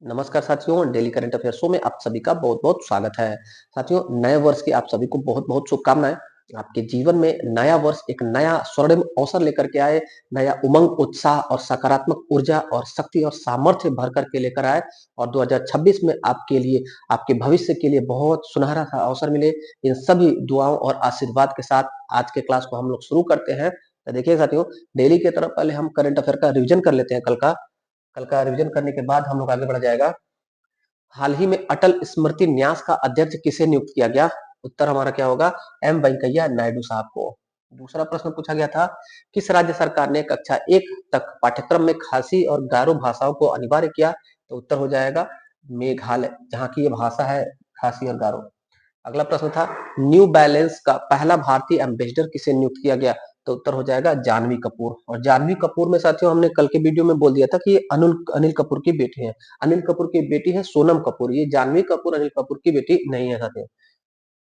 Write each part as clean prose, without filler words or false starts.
नमस्कार साथियों, daily current affair show में आप सभी का बहुत-बहुत स्वागत है। साथियों, नए वर्ष की आप सभी को बहुत-बहुत शुभकामनाएँ। आपके जीवन में नया वर्ष एक नया स्वर्णिम अवसर लेकर के आए, नया उमंग, उत्साह और सकारात्मक ऊर्जा और शक्ति और सामर्थ्य भर कर के लेकर आए और 2026 में आपके लिए, आपके भविष्य के लिए बहुत सुनहरा सा अवसर मिले। इन सभी दुआओं और आशीर्वाद के साथ आज के क्लास को हम लोग शुरू करते हैं। तो देखिए साथियों, डेली की तरह पहले हम करंट अफेयर का रिवीजन कर लेते हैं कल का रिवीजन करने के बाद हम लोग आगे बढ़ जाएगा। हाल ही में अटल स्मृति न्यास का अध्यक्ष किसे नियुक्त किया गया? उत्तर हमारा क्या होगा? एम वेंकैया नायडू साहब को। दूसरा प्रश्न पूछा गया था, किस राज्य सरकार ने कक्षा 1 तक पाठ्यक्रम में खासी और गारो भाषाओं को अनिवार्य किया? तो उत्तर हो जाएगा मेघालय, जहाँ की ये भाषा है खासी और गारो। अगला प्रश्न था, न्यू बैलेंस का पहला भारतीय एम्बेसडर किसे नियुक्त किया गया? तो उत्तर हो जाएगा जानवी कपूर। और जानवी कपूर में साथियों हमने कल के वीडियो में बोल दिया था कि ये अनिल कपूर की बेटी है। अनिल कपूर की बेटी है सोनम कपूर। ये जानवी कपूर अनिल कपूर की बेटी नहीं है साथियों।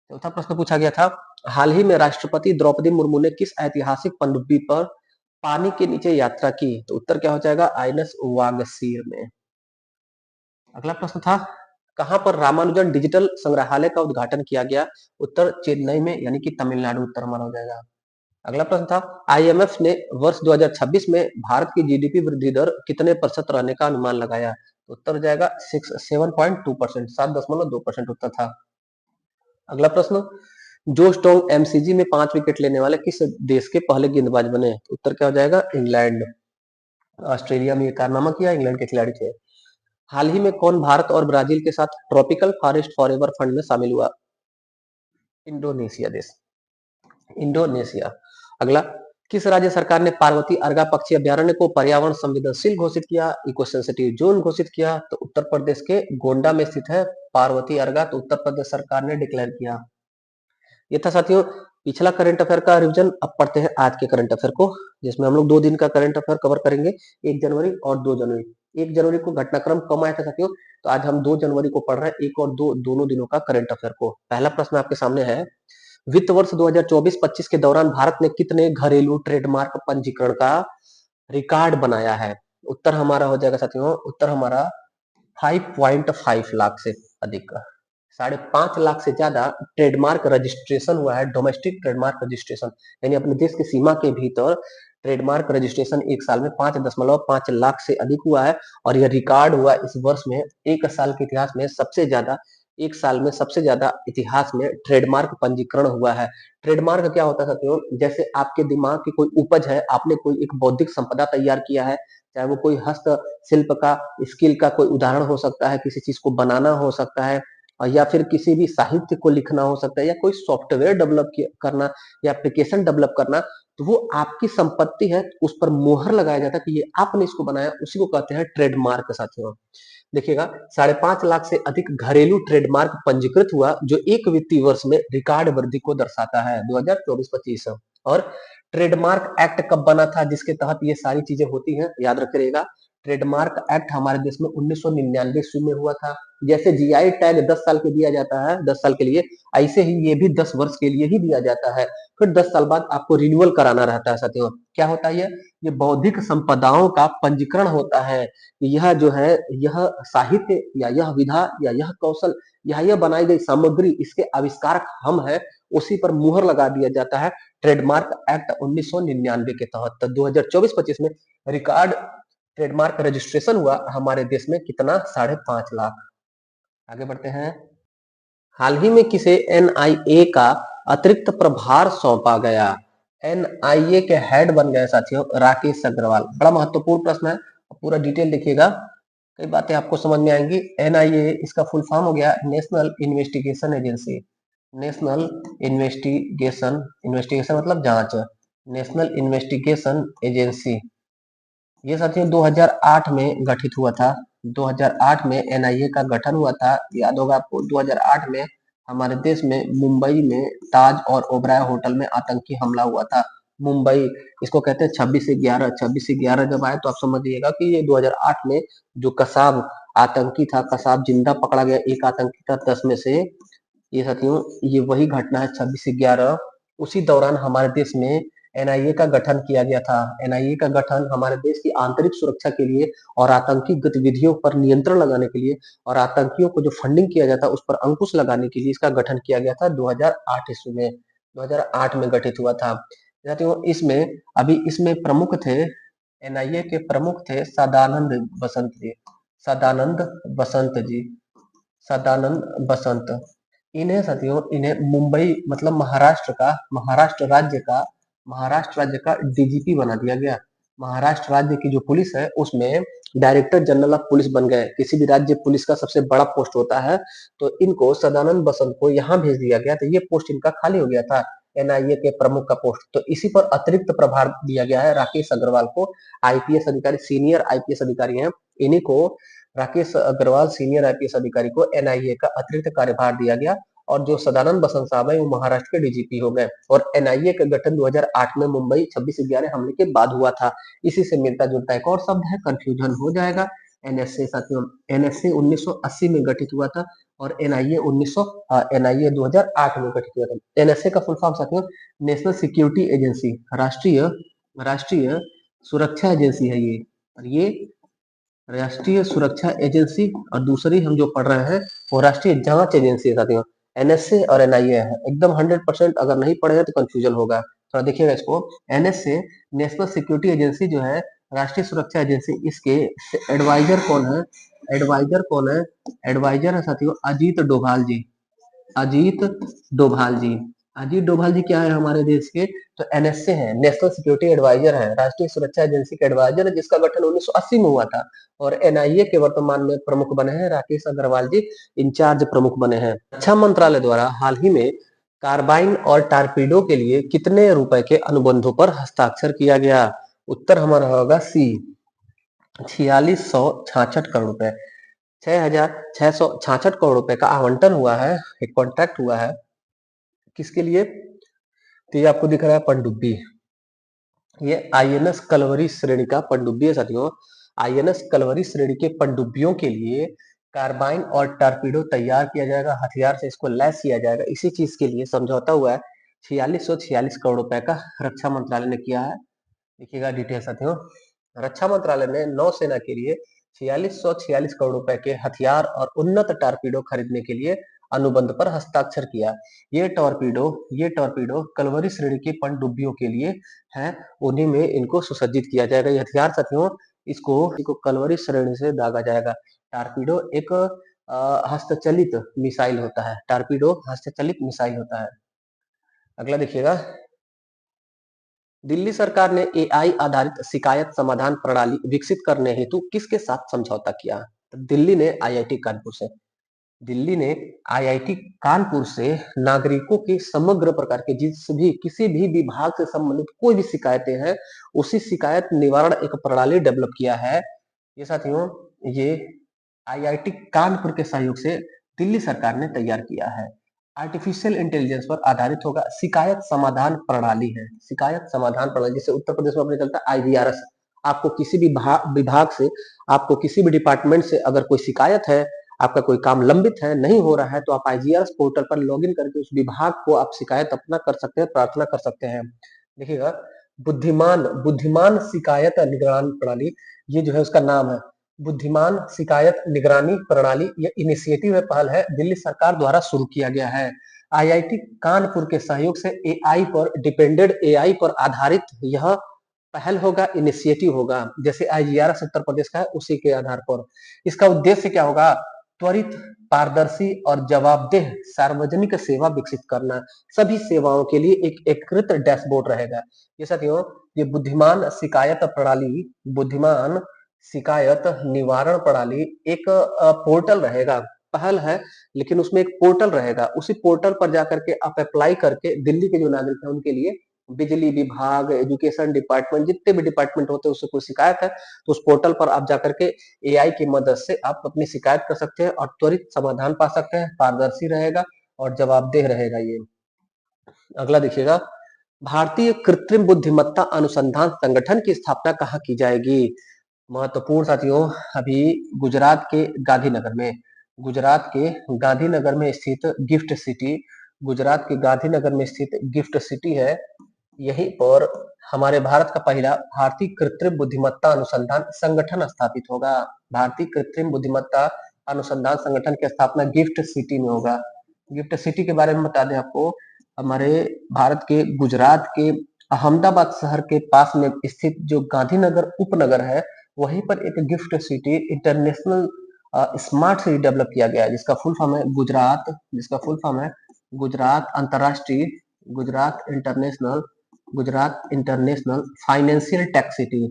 चौथा प्रश्न पूछा गया था, हाल ही में राष्ट्रपति द्रौपदी मुर्मू ने किस ऐतिहासिक पनडुब्बी पर पानी के नीचे यात्रा की? तो उत्तर क्या हो जाएगा? आईएनएस वागसीर में। अगला प्रश्न था, कहां पर रामानुजन डिजिटल संग्रहालय का उद्घाटन किया गया? उत्तर चेन्नई में, यानी कि तमिलनाडु उत्तर हमारा हो जाएगा। अगला प्रश्न था, आईएमएफ ने वर्ष 2026 में भारत की जीडीपी वृद्धि दर कितने प्रतिशत रहने का अनुमान लगाया? तो उत्तर हो जाएगा 7.2%, 7.2% उत्तर था। अगला प्रश्न, जो स्टोंग एमसीजी में 5 विकेट लेने वाले किस देश के पहले गेंदबाज बने? तो उत्तर क्या हो जाएगा? इंग्लैंड। ऑस्ट्रेलिया में ये कारनामा किया, इंग्लैंड के खिलाड़ी थे। हाल ही में कौन भारत और ब्राजील के साथ ट्रॉपिकल फॉरेस्ट फॉरएवर फंड में शामिल हुआ? इंडोनेशिया देश, इंडोनेशिया। अगला, किस राज्य सरकार ने पार्वती अर्गा पक्षी अभ्यारण्य को पर्यावरण संवेदनशील घोषित किया, इको सेंसिटिव जोन घोषित किया? तो उत्तर प्रदेश के गोंडा में स्थित है पार्वती अर्गा, तो उत्तर प्रदेश सरकार ने डिक्लेयर किया। ये था साथियों पिछला करंट अफेयर का रिवीजन। अब पढ़ते हैं आज के करंट अफेयर को, जिसमें हम लोग 2 दिन का करंट अफेयर कवर करेंगे, 1 जनवरी और 2 जनवरी। 1 जनवरी को घटनाक्रम कम आया था साथियों, तो आज हम 2 जनवरी को पढ़ रहे हैं, 1 और 2 दोनों दिनों का करंट अफेयर को। पहला प्रश्न आपके सामने है, वित्त वर्ष 2024-25 के दौरान भारत ने कितने घरेलू ट्रेडमार्क पंजीकरण का रिकॉर्ड बनाया है? उत्तर हमारा हो जाएगा साथियों, उत्तर हमारा 5.5 लाख से अधिक, 5.5 लाख से ज्यादा ट्रेडमार्क रजिस्ट्रेशन हुआ है। डोमेस्टिक ट्रेडमार्क रजिस्ट्रेशन, यानी अपने देश की सीमा के भीतर ट्रेडमार्क रजिस्ट्रेशन एक साल में 5.5 लाख से अधिक हुआ है। और यह रिकॉर्ड हुआ इस वर्ष में, एक साल के इतिहास में सबसे ज्यादा, एक साल में सबसे ज्यादा इतिहास में ट्रेडमार्क पंजीकरण हुआ है। ट्रेडमार्क क्या होता है साथियों? जैसे आपके दिमाग की कोई उपज है, आपने कोई एक बौद्धिक संपदा तैयार किया है, चाहे वो कोई हस्त शिल्प का स्किल का कोई उदाहरण हो सकता है, किसी चीज को बनाना हो सकता है, या फिर किसी भी साहित्य को लिखना हो सकता है, या कोई सॉफ्टवेयर डेवलप करना या एप्लीकेशन डेवलप करना, तो वो आपकी संपत्ति है, उस पर मोहर लगाया जाता है कि ये आपने इसको बनाया, उसी को कहते हैं ट्रेडमार्क साथियों। देखिएगा, 5.5 लाख से अधिक घरेलू ट्रेडमार्क पंजीकृत हुआ, जो एक वित्तीय वर्ष में रिकॉर्ड वृद्धि को दर्शाता है 2024-25। और ट्रेडमार्क एक्ट कब बना था जिसके तहत ये सारी चीजें होती हैं? याद रखिएगा, ट्रेडमार्क एक्ट हमारे देश में 1999 ईस्वी में हुआ था। जैसे जीआई टैग 10 साल के दिया जाता है, 10 साल के लिए, ऐसे ही ये भी 10 वर्ष के लिए ही दिया जाता है। फिर 10 साल बाद आपको रिन्यूअल कराना रहता है साथियों। क्या होता है ये बौद्धिक संपदाओं का पंजीकरण होता है। यह जो है, यह साहित्य या यह विधा या यह कौशल या यह बनाई गई सामग्री, इसके आविष्कारक हम हैं, उसी पर मुहर लगा दिया जाता है ट्रेडमार्क एक्ट 1999 के तहत। 2024-25 में रिकॉर्ड ट्रेडमार्क रजिस्ट्रेशन हुआ हमारे देश में कितना? 5.5 लाख। आगे बढ़ते हैं, हाल ही में किसे एनआईए का अतिरिक्त प्रभार सौंपा गया? एनआईए के हेड बन गए साथियों राकेश अग्रवाल। बड़ा महत्वपूर्ण प्रश्न है, पूरा डिटेल देखिएगा, कई बातें आपको समझ में आएंगी। एनआईए इसका फुल फॉर्म हो गया national investigation agency. National investigation, investigation मतलब जांच, नेशनल इन्वेस्टिगेशन एजेंसी। ये साथियों 2008 में गठित हुआ था। 2008 में एनआईए का गठन हुआ था। याद होगा आपको, 2008 में हमारे देश में मुंबई में ताज और ओबराय होटल में आतंकी हमला हुआ था। मुंबई, इसको कहते हैं 26/11। 26/11 जब आए तो आप समझिएगा कि ये 2008 में जो कसाब आतंकी था, कसाब जिंदा पकड़ा गया, एक आतंकी था 10 में से। ये साथियों ये वही घटना है 26/11। उसी दौरान हमारे देश में एनआईए का गठन किया गया था। एनआईए का गठन हमारे देश की आंतरिक सुरक्षा के लिए और आतंकी गतिविधियों पर नियंत्रण लगाने के लिए और आतंकियों को जो फंडिंग किया जाता है उस पर अंकुश लगाने के लिए इसका गठन किया गया था 2008 ईस्वी में। 2008 में गठित हुआ था। साथियों इसमें अभी इसमें प्रमुख थे, एनआईए के प्रमुख थे सदानंद बसंत जी। सदानंद बसंत जी। सदानंद बसंत। इन्हें साथियों इन्हें मुंबई मतलब महाराष्ट्र राज्य का डीजीपी बना दिया गया। महाराष्ट्र राज्य की जो पुलिस है उसमें डायरेक्टर जनरल ऑफ पुलिस बन गए। किसी भी राज्य पुलिस का सबसे बड़ा पोस्ट होता है, तो इनको सदानंद बसंत को यहाँ भेज दिया गया, तो ये पोस्ट इनका खाली हो गया था, एनआईए के प्रमुख का पोस्ट। तो इसी पर अतिरिक्त प्रभार दिया गया है राकेश अग्रवाल को। आईपीएस अधिकारी, सीनियर आईपीएस अधिकारी हैं, इन्हीं को, राकेश अग्रवाल सीनियर आईपीएस अधिकारी को एनआईए का अतिरिक्त कार्यभार दिया गया। और जो सदानंद बसंत साहब है वो महाराष्ट्र के डीजीपी हो गए। और एनआईए का गठन 2008 में मुंबई 26/11 हमले के बाद हुआ था। इसी से मिलता जुलता एक और शब्द है, कंफ्यूजन हो जाएगा। एनएसए साथियों, एनएसए 1980 में गठित हुआ था और एनआईए 2008 में गठित हुआ था। एनएसए का फुल फॉर्म साथियों नेशनल सिक्योरिटी एजेंसी, राष्ट्रीय सुरक्षा एजेंसी है ये। और ये राष्ट्रीय सुरक्षा एजेंसी, और दूसरी हम जो पढ़ रहे हैं वो राष्ट्रीय जांच एजेंसी है साथियों। एनएसए और एनआईए है, एकदम 100%। अगर नहीं पढ़े हैं तो कंफ्यूजन होगा, थोड़ा देखिएगा इसको। एनएसए नेशनल सिक्योरिटी एजेंसी जो है, राष्ट्रीय सुरक्षा एजेंसी, इसके एडवाइजर कौन है? एडवाइजर कौन है? एडवाइजर है साथियों अजीत डोभाल जी। अजीत डोभाल जी। अजीत डोभाल जी क्या है हमारे देश के? तो एनएसए है, नेशनल सिक्योरिटी एडवाइजर है, राष्ट्रीय सुरक्षा एजेंसी के एडवाइजर है, जिसका गठन 1980 में हुआ था। और एनआईए के वर्तमान में प्रमुख बने हैं राकेश अग्रवाल जी, इंचार्ज प्रमुख बने हैं। रक्षा मंत्रालय द्वारा हाल ही में कार्बाइन और टारपीडो के लिए कितने रुपए के अनुबंधों पर हस्ताक्षर किया गया? उत्तर हमारा होगा सी, 4666 करोड़ रुपए। 6666 करोड़ रुपए का आवंटन हुआ है, एक कॉन्ट्रैक्ट हुआ है। किसके लिए? तो ये आपको दिख रहा है पनडुब्बी, ये आईएनएस कलवरी श्रेणी का पनडुब्बी है साथियों। आईएनएस कलवरी श्रेणी के पनडुब्बियों के लिए कार्बाइन और टॉर्पीडो तैयार किया जाएगा, हथियार से इसको लैस किया जाएगा। इसी चीज के लिए समझौता हुआ है, 4646 करोड़ रुपए का रक्षा मंत्रालय ने किया है। देखिएगा डिटेल साथियों, रक्षा मंत्रालय ने नौसेना के लिए 4646 करोड़ रुपए के हथियार और उन्नत टॉर्पीडो खरीदने के लिए अनुबंध पर हस्ताक्षर किया। ये टॉर्पीडो कलवरी श्रेणी की पनडुब्बियों के लिए है, उन्हीं में इनको सुसज्जित किया जाएगा। ये हथियार साथियों इसको कलवरी श्रेणी से दागा जाएगा। टॉर्पीडो एक हस्तचलित मिसाइल होता है। टॉर्पीडो हस्तचलित मिसाइल होता है। अगला देखिएगा, दिल्ली सरकार ने एआई आधारित शिकायत समाधान प्रणाली विकसित करने हेतु किसके साथ समझौता किया? तो दिल्ली ने आईआईटी कानपुर से नागरिकों की समग्र प्रकार के किसी भी विभाग से संबंधित कोई भी शिकायतें हैं, उसी शिकायत निवारण एक प्रणाली डेवलप किया है। ये साथियों ये आईआईटी कानपुर के सहयोग से दिल्ली सरकार ने तैयार किया है। आर्टिफिशियल इंटेलिजेंस पर आधारित होगा, शिकायत समाधान प्रणाली है। शिकायत समाधान प्रणाली, जैसे उत्तर प्रदेश में अपने चलता है आईवीआरएस। आपको किसी भी विभाग से, आपको किसी भी डिपार्टमेंट से अगर कोई शिकायत है, आपका कोई काम लंबित है, नहीं हो रहा है, तो आप आईजीआरएस पोर्टल पर लॉगिन करके उस विभाग को आप शिकायत अपना कर सकते हैं, प्रार्थना कर सकते हैं। देखिएगा, बुद्धिमान बुद्धिमान शिकायत निगरानी प्रणाली, ये जो है उसका नाम है बुद्धिमान शिकायत निगरानी प्रणाली। ये इनिशिएटिव है, पहल है, दिल्ली सरकार द्वारा शुरू किया गया है। आईआईटी कानपुर के सहयोग से एआई पर आधारित यह पहल होगा, इनिशिएटिव होगा। जैसे आईजीआरएस उत्तर प्रदेश का है, उसी के आधार पर इसका उद्देश्य क्या होगा? त्वरित, पारदर्शी और जवाबदेह सार्वजनिक सेवा विकसित करना। सभी सेवाओं के लिए एक एकीकृत डैशबोर्ड रहेगा। ये साथियों ये बुद्धिमान शिकायत निवारण प्रणाली एक पोर्टल रहेगा, पहल है, लेकिन उसमें एक पोर्टल रहेगा। उसी पोर्टल पर जाकर के आप अप्लाई करके दिल्ली के जो नागरिक हैं उनके लिए, बिजली विभाग, एजुकेशन डिपार्टमेंट, जितने भी डिपार्टमेंट होते हैं, उससे कोई शिकायत है तो उस पोर्टल पर आप जाकर के एआई की मदद से आप अपनी शिकायत कर सकते हैं और त्वरित समाधान पा सकते हैं। पारदर्शी रहेगा और जवाबदेह रहेगा ये। अगला देखिएगा, भारतीय कृत्रिम बुद्धिमत्ता अनुसंधान संगठन की स्थापना कहाँ की जाएगी? महत्वपूर्ण साथियों, अभी गुजरात के गांधीनगर में स्थित गिफ्ट सिटी, गुजरात के गांधीनगर में स्थित गिफ्ट सिटी है, यहीं पर हमारे भारत का पहला भारतीय कृत्रिम बुद्धिमत्ता अनुसंधान संगठन स्थापित होगा। भारतीय कृत्रिम बुद्धिमत्ता अनुसंधान संगठन की स्थापना गिफ्ट सिटी में होगा। गिफ्ट सिटी के बारे में बता दें आपको, हमारे भारत के गुजरात के अहमदाबाद शहर के पास में स्थित जो गांधीनगर उपनगर है, वहीं पर एक GIFT city international smart city develop किया गया है, जिसका फुल फॉर्म है गुजरात अंतरराष्ट्रीय Gujarat international financial tech city,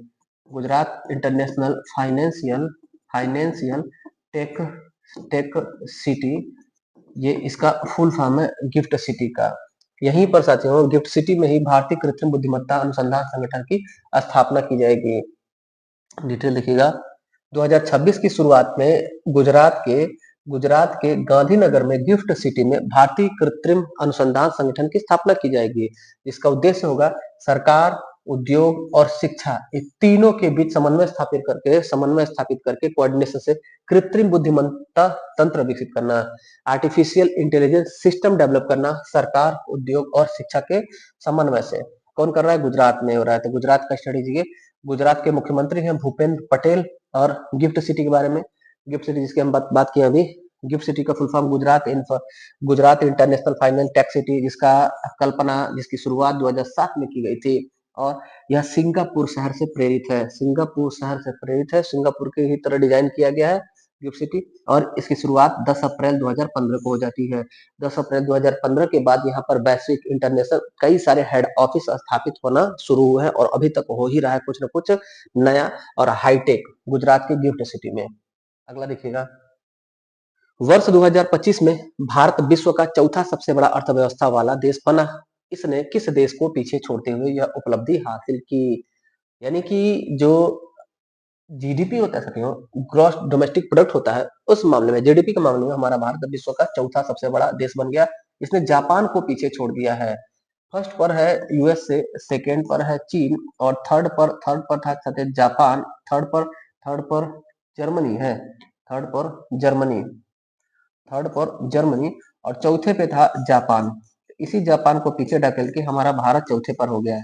Gujarat international financial tech tech city, ये इसका फुल फॉर्म है गिफ्ट सिटी का। यहीं पर साथियों गिफ्ट सिटी में ही भारतीय कृत्रिम बुद्धिमत्ता अनुसंधान संगठन की स्थापना की जाएगी। डिटेल देखिएगा। 2026 की शुरुआत में गुजरात के गांधीनगर में गिफ्ट सिटी में भारतीय कृत्रिम अनुसंधान संगठन की स्थापना की जाएगी। इसका उद्देश्य होगा सरकार, उद्योग और शिक्षा, ये तीनों के बीच समन्वय स्थापित करके कोऑर्डिनेशन से कृत्रिम बुद्धिमत्ता तंत्र विकसित करना, आर्टिफिशियल इंटेलिजेंस सिस्टम डेवलप करना, सरकार, उद्योग और शिक्षा के समन्वय से। कौन कर रहा है? गुजरात में हो रहा है। तो गुजरात का स्टडी कीजिए। गुजरात के मुख्यमंत्री हैं भूपेंद्र पटेल। और गिफ्ट सिटी के बारे में, गिफ्ट सिटी जिसकी हम बात किए अभी, गिफ्ट सिटी का full form Gujarat international finance tech city, जिसकी शुरुआत 2007 में की गई थी। और यह सिंगापुर शहर से प्रेरित है। सिंगापुर के ही तरह डिजाइन किया गया है गिफ्ट सिटी। और इसकी शुरुआत 10 अप्रैल 2015 को हो जाती है। 10 अप्रैल 2015 के बाद यहाँ पर वैश्विक इंटरनेशनल कई सारे हेड ऑफिस स्थापित होना शुरू हुए हैं, और अभी तक हो ही रहा है कुछ न कुछ नया और हाईटेक गुजरात के गिफ्ट सिटी में। अगला देखिएगा। वर्ष 2025 में भारत विश्व का चौथा सबसे बड़ा अर्थव्यवस्था वाला देश बना। इसने किस देश को पीछे छोड़ते हुए यह उपलब्धि हासिल की? यानी कि जो जीडीपी होता है साथियों, ग्रॉस डोमेस्टिक प्रोडक्ट होता है, उस मामले में, जीडीपी के मामले में हमारा भारत विश्व का चौथा सबसे बड़ा देश बन गया। इसने जापान को पीछे छोड़ दिया है। फर्स्ट पर है यूएसए, सेकेंड पर है चीन, और थर्ड पर था साथियों जापान, थर्ड पर जर्मनी है, थर्ड पर जर्मनी, और चौथे पे था जापान। इसी जापान को पीछे ढकेल के हमारा भारत चौथे पर हो गया है।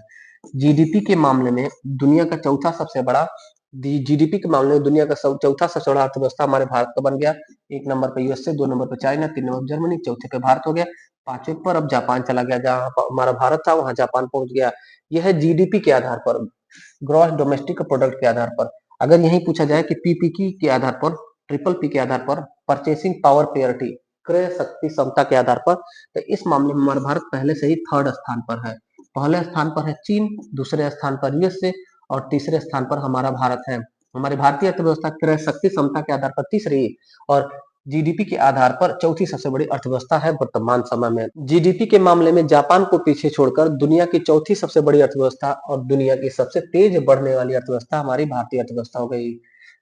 जीडीपी के मामले में दुनिया का चौथा सबसे बड़ा जीडीपी के मामले में दुनिया का चौथा सबसे बड़ा अर्थव्यवस्था हमारे भारत का बन गया। एक नंबर पे यूएसए, दो नंबर पे चाइना, तीन नंबर पे जर्मनी, चौथे पे भारत हो गया। पांचवें पर अब जापान चला गया। जहां हमारा भारत था वहां जापान पहुंच गया। यह है जीडीपी के आधार पर, ग्रॉस डोमेस्टिक प्रोडक्ट के आधार पर। अगर यही पूछा जाए कि पीपीकी के आधार पर, ट्रिपल पी के आधार पर, परचेसिंग पावर पेरिटी, क्रय शक्ति क्षमता के आधार पर, तो इस मामले में हमारा भारत पहले से ही थर्ड स्थान पर है। पहले स्थान पर है चीन, दूसरे स्थान पर यूएसए, और तीसरे स्थान पर हमारा भारत है। हमारी भारतीय अर्थव्यवस्था क्रय शक्ति क्षमता के आधार पर तीसरी, और जीडीपी के आधार पर चौथी सबसे बड़ी अर्थव्यवस्था है वर्तमान समय में। जीडीपी के मामले में जापान को पीछे छोड़कर दुनिया की चौथी सबसे बड़ी अर्थव्यवस्था और दुनिया की सबसे तेज बढ़ने वाली अर्थव्यवस्था हमारी भारतीय अर्थव्यवस्था हो गई।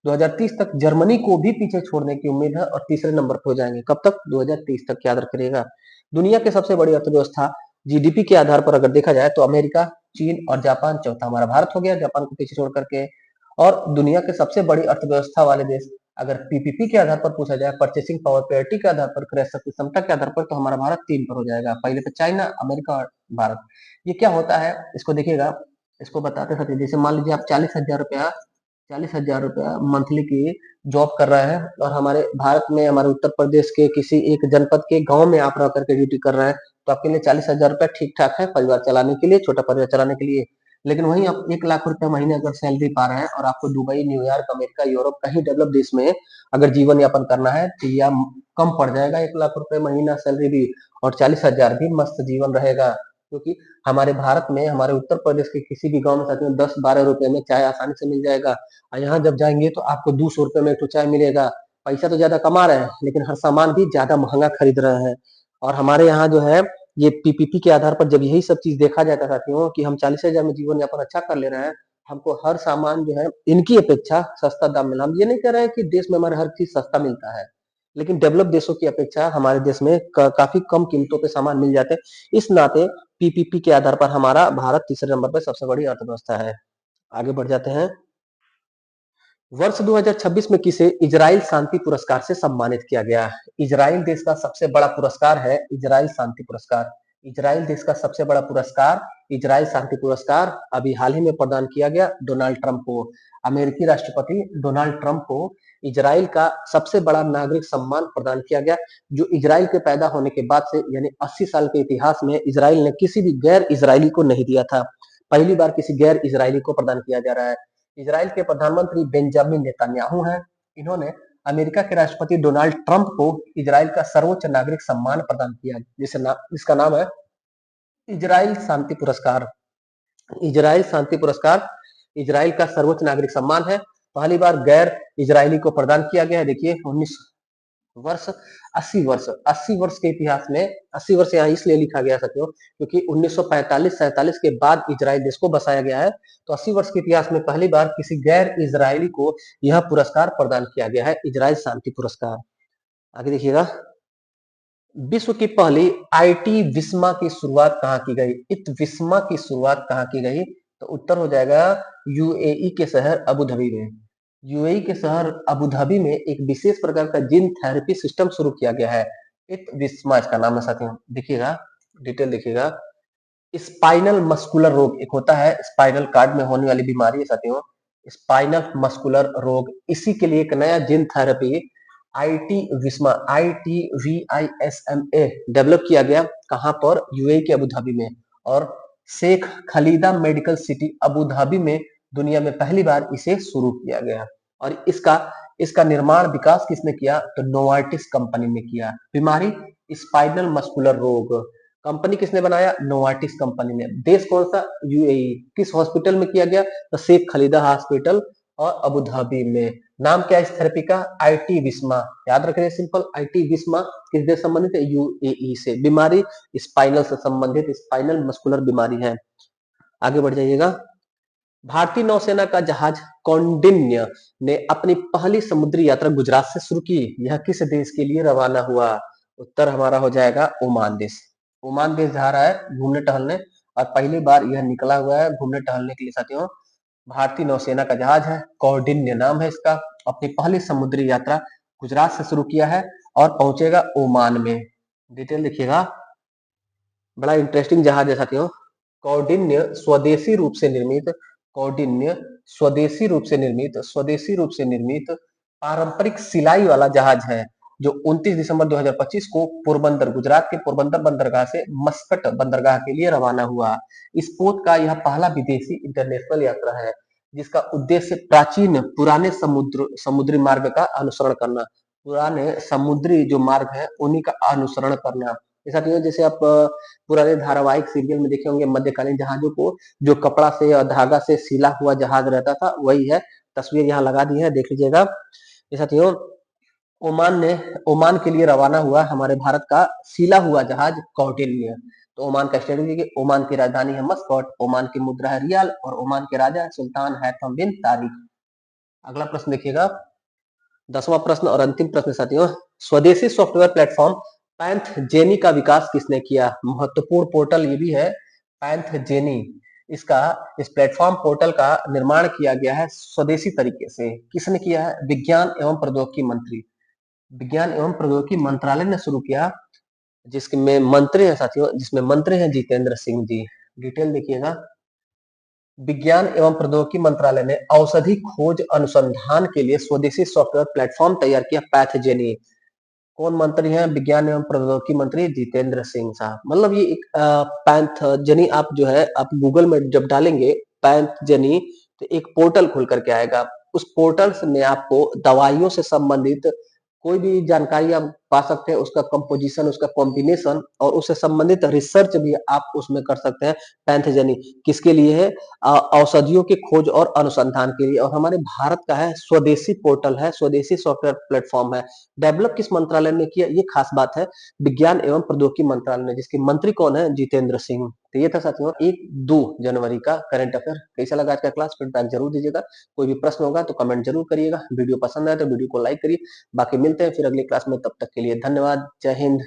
2030 तक जर्मनी को भी पीछे छोड़ने की उम्मीद है, और तीसरे नंबर पर हो जाएंगे। कब तक? 2030 तक, याद रखिएगा। दुनिया के सबसे बड़ी अर्थव्यवस्था जीडीपी के आधार पर अगर देखा जाए तो अमेरिका, चीन और जापान, चौथा हमारा भारत हो गया जापान को पीछे छोड़ करके। और दुनिया के सबसे बड़ी अर्थव्यवस्था वाले देश अगर पीपीपी के आधार पर पूछा जाए, परचेसिंग पावर पेरिटी के आधार पर, क्रय शक्ति क्षमता के आधार पर, तो हमारा भारत 3 पर हो जाएगा। पहले पे चाइना, अमेरिका और भारत। ये क्या होता है इसको देखिएगा। इसको बताते साथी, जैसे मान लीजिए आप 40,000 रुपया मंथली की जॉब कर रहे हैं, और हमारे भारत में, हमारे उत्तर प्रदेश के किसी एक जनपद के गांव में आप रह करके ड्यूटी कर रहे हैं, तो आपके लिए 40,000 रुपया ठीक ठाक है परिवार चलाने के लिए, छोटा परिवार चलाने के लिए। लेकिन वहीं आप 1 लाख रुपया महीने अगर सैलरी पा रहे हैं, और आपको दुबई, न्यूयॉर्क, अमेरिका, यूरोप, कहीं डेवलप देश में अगर जीवन यापन करना है, तो यह कम पड़ जाएगा 1 लाख रुपए महीना सैलरी भी, और 40,000 भी मस्त जीवन रहेगा। क्योंकि हमारे भारत में, हमारे उत्तर प्रदेश के किसी भी गांव में साथियों 10-12 रुपए में चाय आसानी से मिल जाएगा। और यहाँ जब जाएंगे तो आपको 200 रुपए में एक चाय मिलेगा। पैसा तो ज्यादा कमा रहे हैं, लेकिन हर सामान भी ज्यादा महंगा खरीद रहे हैं। और हमारे यहाँ जो है, ये पीपीपी के आधार पर जब यही सब चीज देखा जाता है साथियों, कि हम 40,000 में जीवन यापन अच्छा कर ले रहे हैं, हमको हर सामान जो है इनकी अपेक्षा सस्ता दाम मिला। हम ये नहीं कह रहे हैं कि देश में हमारे हर चीज सस्ता मिलता है, लेकिन डेवलप देशों की अपेक्षा हमारे देश में काफी कम कीमतों पे सामान मिल जाते हैं। इस नाते पीपीपी के आधार पर हमारा भारत तीसरे नंबर पर सबसे बड़ी अर्थव्यवस्था है। आगे बढ़ जाते हैं। वर्ष 2026 में किसे इजराइल शांति पुरस्कार से सम्मानित किया गया? इजराइल देश का सबसे बड़ा पुरस्कार है इजराइल शांति पुरस्कार। इजराइल देश का सबसे बड़ा पुरस्कार, इजराइल शांति पुरस्कार अभी हाल ही में प्रदान किया गया डोनाल्ड ट्रंप को। अमेरिकी राष्ट्रपति डोनाल्ड ट्रंप को इजराइल का सबसे बड़ा नागरिक सम्मान प्रदान किया गया, जो इजराइल के पैदा होने के बाद से यानी 80 साल के इतिहास में इजराइल ने किसी भी गैर इजरायली को नहीं दिया था। पहली बार किसी गैर इजरायली को प्रदान किया जा रहा है। इजराइल के प्रधानमंत्री बेंजामिन नेतन्याहू हैं। इन्होंने अमेरिका के राष्ट्रपति डोनाल्ड ट्रंप को इजराइल का सर्वोच्च नागरिक सम्मान प्रदान किया, जिसका नाम है इजराइल शांति पुरस्कार। इजराइल शांति पुरस्कार इजराइल का सर्वोच्च नागरिक सम्मान है। पहली बार गैर इजरायली को प्रदान किया गया है। देखिए 19 वर्ष 80 वर्ष के इतिहास में 80 वर्ष यहाँ इसलिए लिखा गया साथियों, क्योंकि 1945-47 के बाद इजराइल देश को बसाया गया है। तो 80 वर्ष के इतिहास में पहली बार किसी गैर इजरायली को यह पुरस्कार प्रदान किया गया है, इजराइल शांति पुरस्कार। आगे देखिएगा, विश्व की पहली आईटी विस्मा की शुरुआत कहाँ की गई? इत विस्मा की शुरुआत कहाँ की गई? तो उत्तर हो जाएगा यूएई के शहर अबू धाबी में। यूएई के शहर अबू धाबी में एक विशेष प्रकार का जीन थेरेपी सिस्टम शुरू किया गया है। इत विस्मा इसका नाम है साथियों। देखिएगा, डिटेल देखिएगा। स्पाइनल मस्कुलर रोग एक होता है, स्पाइनल कार्ड में होने वाली बीमारी है साथियों, स्पाइनल मस्कुलर रोग। इसी के लिए एक नया जीन थेरेपी ITVISMA डेवलप किया गया। कहां पर? यूएई के अबू धाबी में। और Sheikh Khalida medical city Abu Dhabi में दुनिया में पहली बार इसे शुरू किया गया। और इसका निर्माण विकास किसने किया? तो नोवार्टिस कंपनी ने किया। बीमारी स्पाइनल मस्कुलर रोग, कंपनी किसने बनाया? नोवार्टिस कंपनी ने। देश कौन सा? यूएई। किस हॉस्पिटल में किया गया? तो शेख खलीदा हॉस्पिटल और अबू धाबी में। नाम क्या है इस थेरेपी का? आईटी विस्मा। याद रखिए सिंपल, आईटी विस्मा किस देश संबंधित है? यूएई से। बीमारी स्पाइनल से संबंधित स्पाइनल मस्कुलर बीमारी है। आगे बढ़ जाइएगा। भारतीय नौसेना का जहाज कौंडिन्य ने अपनी पहली समुद्री यात्रा गुजरात से शुरू की। यह किस देश के लिए रवाना हुआ? उत्तर हमारा हो जाएगा ओमान देश। ओमान देश जा रहा है घूमने टहलने, और पहली बार यह निकला हुआ है घूमने टहलने के लिए साथियों। भारतीय नौसेना का जहाज है, कौंडिन्य नाम है इसका। अपनी पहली समुद्री यात्रा गुजरात से शुरू किया है और पहुंचेगा ओमान में। डिटेल देखिएगा, बड़ा इंटरेस्टिंग जहाज है साथियों। कौंडिन्य स्वदेशी रूप से निर्मित कौंडिन्य स्वदेशी रूप से निर्मित पारंपरिक सिलाई वाला जहाज है, जो 29 दिसंबर 2025 को पोरबंदर, गुजरात के पोरबंदर बंदरगाह से मस्कट बंदरगाह के लिए रवाना हुआ। इस पोत का यह पहला विदेशी इंटरनेशनल यात्रा है, जिसका उद्देश्य प्राचीन पुराने समुद्री मार्ग का अनुसरण करना, पुराने समुद्री जो मार्ग है उन्हीं का अनुसरण करना। साथियों जैसे आप पुराने धारावाहिक सीरियल में देखे होंगे, मध्यकालीन जहाजों को जो कपड़ा से या धागा से सिला हुआ जहाज रहता था, वही है। तस्वीर यहाँ लगा दी है, देख लीजिएगा। साथियों ओमान के लिए रवाना हुआ हमारे भारत का सिला हुआ जहाज कौटिल्य। तो ओमान का स्टेट देखिए, ओमान की राजधानी है मस्कट, ओमान की मुद्रा है रियाल और ओमान के राजा सुल्तान हैथम बिन तारिक। अगला प्रश्न देखिएगा, 10वां प्रश्न और अंतिम प्रश्न साथियों। स्वदेशी सॉफ्टवेयर प्लेटफॉर्म पैंथजेनी का विकास किसने किया? महत्वपूर्ण पोर्टल ये भी है, पैंथजेनी। इस प्लेटफॉर्म पोर्टल का निर्माण किया गया है स्वदेशी तरीके से। किसने किया है? विज्ञान एवं प्रौद्योगिकी मंत्रालय ने शुरू किया, जिसमें मंत्री है साथियों, जितेंद्र सिंह जी। डिटेल देखिएगा, विज्ञान एवं प्रौद्योगिकी मंत्रालय ने औषधि खोज अनुसंधान के लिए स्वदेशी सॉफ्टवेयर प्लेटफॉर्म तैयार किया, पैथजेनी। कौन मंत्री हैं? विज्ञान एवं प्रौद्योगिकी मंत्री जितेंद्र सिंह साहब। मतलब ये एक पैथजेनी, आप जो है आप गूगल में जब डालेंगे पैथजेनी, तो एक पोर्टल खुल करके आएगा। उस पोर्टल में आपको दवाइयों से संबंधित कोई भी जानकारी आप पा सकते हैं, उसका कंपोजिशन, उसका कॉम्बिनेशन और उससे संबंधित रिसर्च भी आप उसमें कर सकते हैं। पैथजेनी किसके लिए है? औषधियों की खोज और अनुसंधान के लिए, और हमारे भारत का है, स्वदेशी पोर्टल है, स्वदेशी सॉफ्टवेयर प्लेटफॉर्म है। डेवलप किस मंत्रालय ने किया? ये खास बात है, विज्ञान एवं प्रौद्योगिकी मंत्रालय ने, जिसके मंत्री कौन है? जितेंद्र सिंह। तो ये था साथियों 1-2 जनवरी का करंट अफेयर। कैसा लगा आज का क्लास? फीडबैक जरूर दीजिएगा। कोई भी प्रश्न होगा तो कमेंट जरूर करिएगा। वीडियो पसंद आए तो वीडियो को लाइक करिए। बाकी मिलते हैं फिर अगली क्लास में, तब तक के लिए धन्यवाद। जय हिंद।